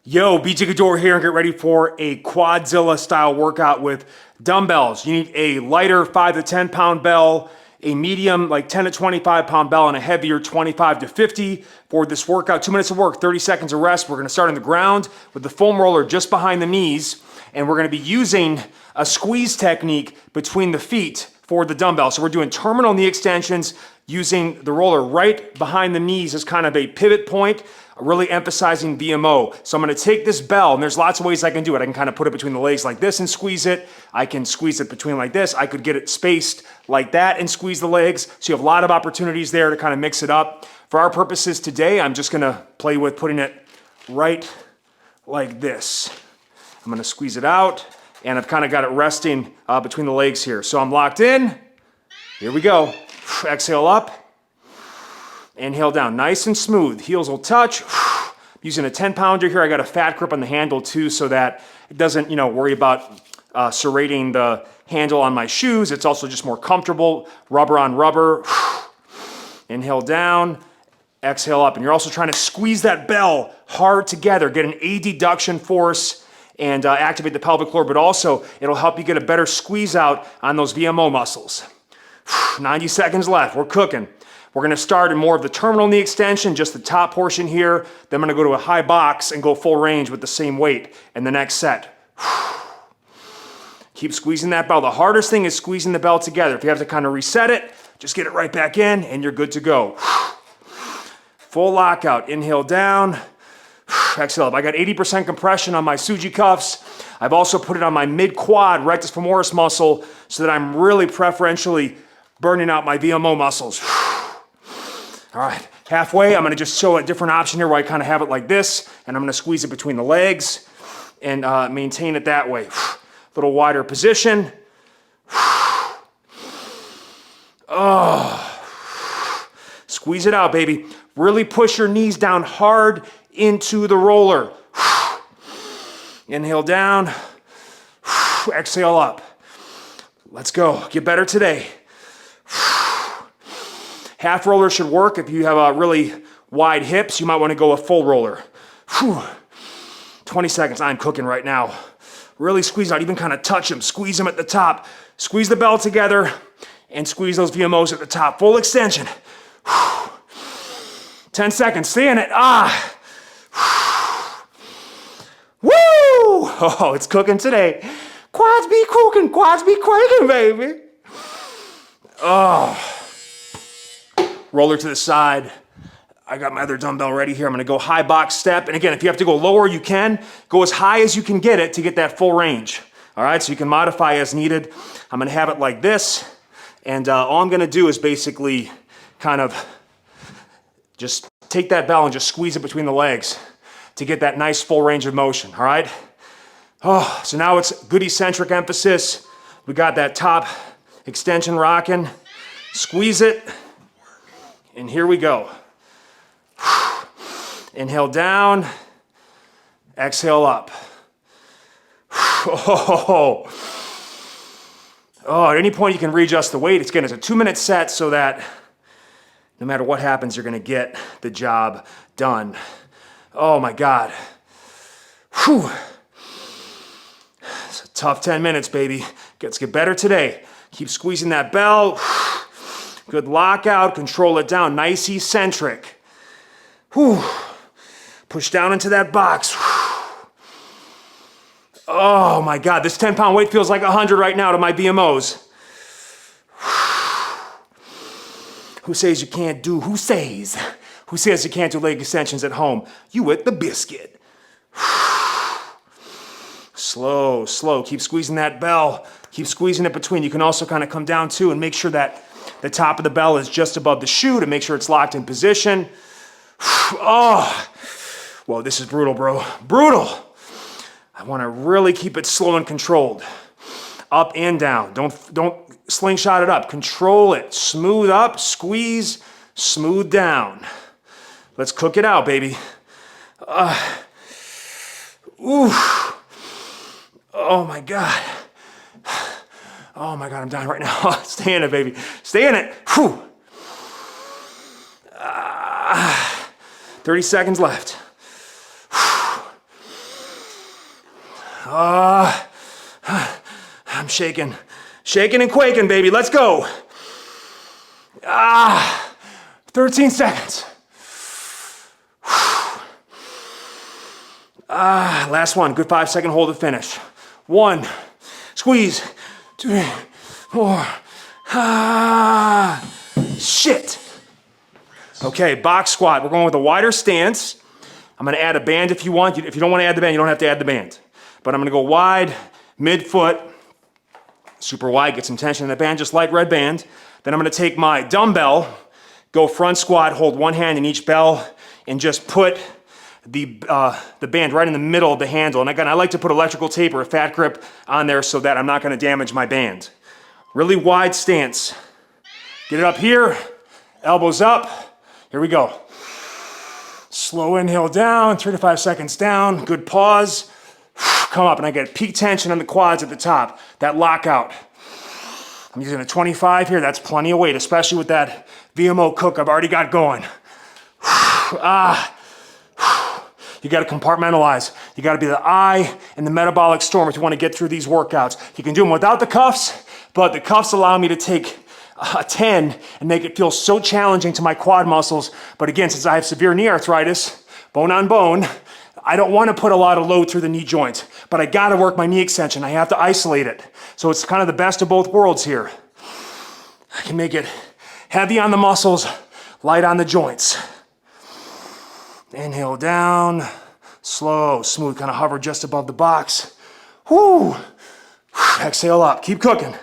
Yo, BJ Gaddour here, and get ready for a Quadzilla style workout with dumbbells. You need a lighter 5 to 10 pound bell, a medium like 10 to 25 pound bell, and a heavier 25 to 50 for this workout. 2 minutes of work, 30 seconds of rest. We're gonna start on the ground with the foam roller just behind the knees, and we're gonna be using a squeeze technique between the feet for the dumbbell. So we're doing terminal knee extensions using the roller right behind the knees as kind of a pivot point, really emphasizing VMO. So I'm gonna take this bell, and there's lots of ways I can do it. I can kind of put it between the legs like this and squeeze it. I can squeeze it between like this. I could get it spaced like that and squeeze the legs. So you have a lot of opportunities there to kind of mix it up. For our purposes today, I'm just gonna play with putting it right like this. I'm gonna squeeze it out, and I've kind of got it resting between the legs here. So I'm locked in. Here we go. Exhale up. Inhale down, nice and smooth. Heels will touch. Using a 10 pounder here, I got a fat grip on the handle too, so that it doesn't, worry about serrating the handle on my shoes. It's also just more comfortable, rubber on rubber. Inhale down, exhale up. And you're also trying to squeeze that bell hard together, get an adduction force, and activate the pelvic floor, but also it'll help you get a better squeeze out on those VMO muscles. 90 seconds left, we're cooking. We're gonna start in more of the terminal knee extension, just the top portion here. Then I'm gonna go to a high box and go full range with the same weight in the next set. Keep squeezing that bell. The hardest thing is squeezing the bell together. If you have to kind of reset it, just get it right back in and you're good to go. Full lockout, inhale down, exhale up. I got 80% compression on my SUJI cuffs. I've also put it on my mid-quad rectus femoris muscle so that I'm really preferentially burning out my VMO muscles. All right, halfway, I'm gonna just show a different option here where I kind of have it like this, and I'm gonna squeeze it between the legs and maintain it that way. Little wider position. Oh. Squeeze it out, baby. Really push your knees down hard into the roller. Inhale down, exhale up. Let's go, get better today. Half roller should work. If you have really wide hips, you might want to go a full roller. 20 seconds, I'm cooking right now. Really squeeze out, even kind of touch them, squeeze them at the top. Squeeze the bell together and squeeze those VMOs at the top. Full extension. 10 seconds, stay in it. Woo! Oh, it's cooking today. Quads be cooking, quads be quaking, baby. Oh. Roller to the side. I got my other dumbbell ready here. I'm gonna go high box step. And again, if you have to go lower, you can. Go as high as you can get it to get that full range. All right, so you can modify as needed. I'm gonna have it like this. And all I'm gonna do is basically kind of just take that bell and just squeeze it between the legs to get that nice full range of motion, all right? Oh, so now it's good eccentric emphasis. We got that top extension rocking. Squeeze it. And here we go. Inhale down, exhale up. Oh, at any point you can readjust the weight. It's a 2-minute set so that no matter what happens, you're gonna get the job done. Oh my God. Whew. It's a tough 10 minutes, baby. Let's get better today. Keep squeezing that bell. Good lockout, control it down, nice eccentric. Whew. Push down into that box. Oh my God, this 10-pound weight feels like 100 right now to my VMOs. Who says you can't do, who says you can't do leg extensions at home? You with the biscuit. Slow, slow, keep squeezing that bell. Keep squeezing it between. You can also kind of come down too and make sure that the top of the bell is just above the shoe to make sure it's locked in position. Oh, whoa, this is brutal, bro. Brutal. I want to really keep it slow and controlled. Up and down. Don't slingshot it up. Control it. Smooth up, squeeze, smooth down. Let's cook it out, baby. Ooh. Oh my God. Oh my God, I'm dying right now. Stay in it, baby. Stay in it. Whew. 30 seconds left. I'm shaking and quaking, baby. Let's go. 13 seconds. Last one. Good 5-second hold to finish. 1, squeeze, 2, 4. Shit. Okay, box squat. We're going with a wider stance. I'm gonna add a band if you want. If you don't wanna add the band, you don't have to add the band. But I'm gonna go wide, mid-foot, super wide, get some tension in the band, just light red band. Then I'm gonna take my dumbbell, go front squat, hold one hand in each bell, and just put the band right in the middle of the handle. And again, I like to put electrical tape or a fat grip on there so that I'm not gonna damage my band. Really wide stance. Get it up here, elbows up. Here we go. Slow inhale down, 3 to 5 seconds down. Good pause. Come up, and I get peak tension on the quads at the top. That lockout. I'm using a 25 here. That's plenty of weight, especially with that VMO cook I've already got going. You got to compartmentalize. You got to be the eye in the metabolic storm if you want to get through these workouts. You can do them without the cuffs, but the cuffs allow me to take a 10 and make it feel so challenging to my quad muscles. But again, since I have severe knee arthritis, bone on bone, I don't want to put a lot of load through the knee joint, but I got to work my knee extension. I have to isolate it. So it's kind of the best of both worlds here. I can make it heavy on the muscles, light on the joints. Inhale down, slow, smooth, kind of hover just above the box. Whoo! Exhale up, keep cooking.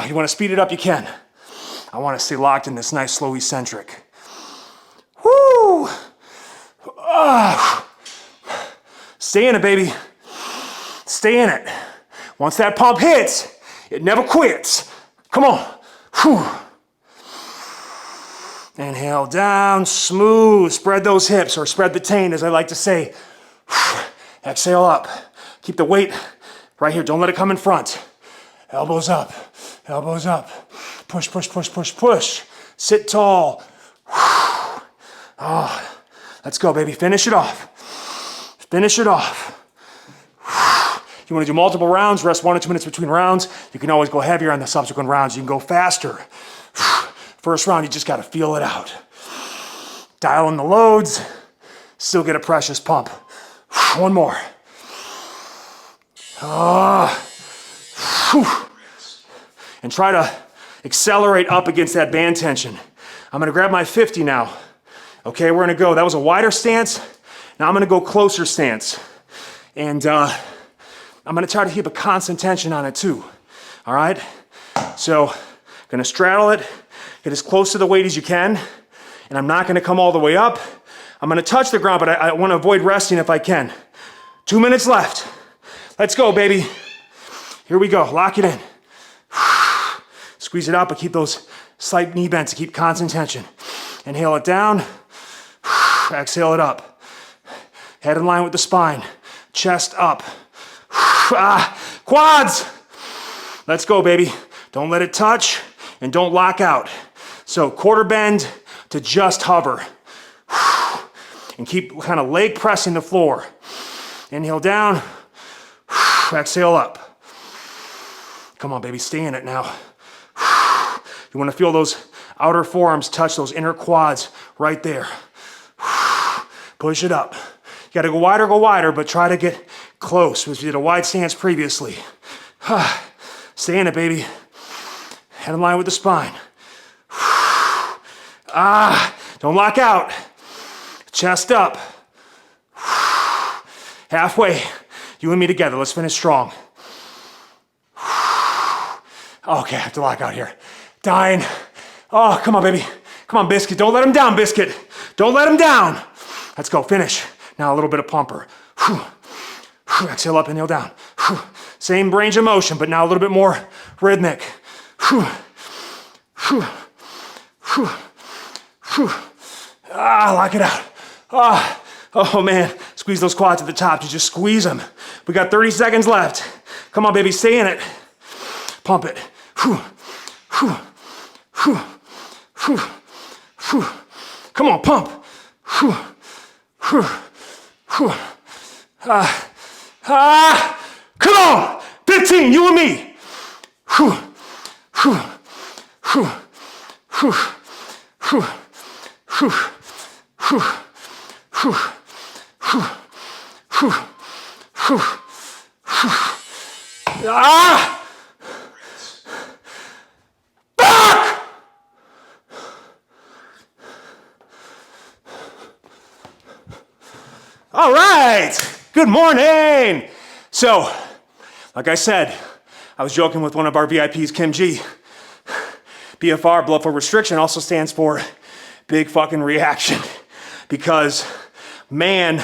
You want to speed it up, you can. I want to stay locked in this nice, slow, eccentric. Woo! Stay in it, baby. Stay in it. Once that pump hits, it never quits. Come on. Whew. Inhale down, smooth. Spread those hips, or spread the taint, as I like to say. Exhale up. Keep the weight right here. Don't let it come in front. Elbows up. Elbows up. Push, push, push, push, push. Sit tall. Oh, let's go, baby. Finish it off. Finish it off. You want to do multiple rounds, rest 1 or 2 minutes between rounds. You can always go heavier on the subsequent rounds. You can go faster. First round, you just got to feel it out. Dial in the loads. Still get a precious pump. One more. And try to accelerate up against that band tension. I'm gonna grab my 50 now. Okay, we're gonna go. That was a wider stance. Now I'm gonna go closer stance. And I'm gonna try to keep a constant tension on it too. All right? So, gonna straddle it, get as close to the weight as you can, and I'm not gonna come all the way up. I'm gonna touch the ground, but I wanna avoid resting if I can. 2 minutes left. Let's go, baby. Here we go, lock it in. Squeeze it out, but keep those slight knee bends to keep constant tension. Inhale it down, exhale it up. Head in line with the spine, chest up. Quads! Let's go, baby. Don't let it touch and don't lock out. So quarter bend to just hover. And keep kind of leg pressing the floor. Inhale down, exhale up. Come on, baby, stay in it now. You want to feel those outer forearms touch those inner quads right there. Push it up. You got to go wider, but try to get close, because you did a wide stance previously. Stay in it, baby. Head in line with the spine. Don't lock out. Chest up. Halfway. You and me together. Let's finish strong. Okay, I have to lock out here. Dying. Oh, come on, baby. Come on, Biscuit. Don't let him down, Biscuit. Don't let him down. Let's go. Finish. Now a little bit of pumper. Exhale up, inhale down. Same range of motion, but now a little bit more rhythmic. Lock it out. Oh man, squeeze those quads at the top. You just squeeze them. We got 30 seconds left. Come on, baby, stay in it. Pump it. Come on, pump. Whew. Whew. Whew. Come on, 15, you and me. Whew. Whew. Whew. Whew. Whew. Whew. Whew. Whew. Whew. Whew. Whew. Whew. Back! All right, good morning. So, like I said, I was joking with one of our VIPs, Kim G. BFR, blood flow restriction, also stands for big fucking reaction. Because, man,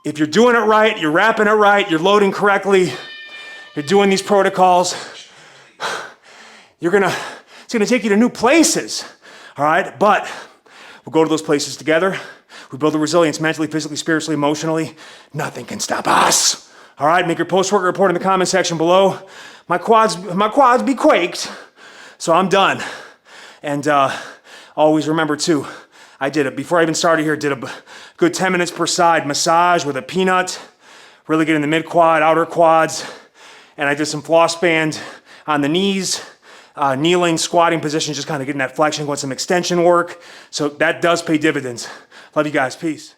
if you're doing it right, you're wrapping it right, you're loading correctly, you're doing these protocols, it's gonna take you to new places, all right? But we'll go to those places together. We build the resilience mentally, physically, spiritually, emotionally. Nothing can stop us. All right, make your post-workout report in the comment section below. My quads be quaked, so I'm done. And always remember too, I did it before I even started here. Did a good 10 minutes per side massage with a peanut, really get in the mid quad, outer quads, and I did some floss band on the knees, kneeling, squatting position, just kind of getting that flexion, going some extension work. So that does pay dividends. Love you guys. Peace.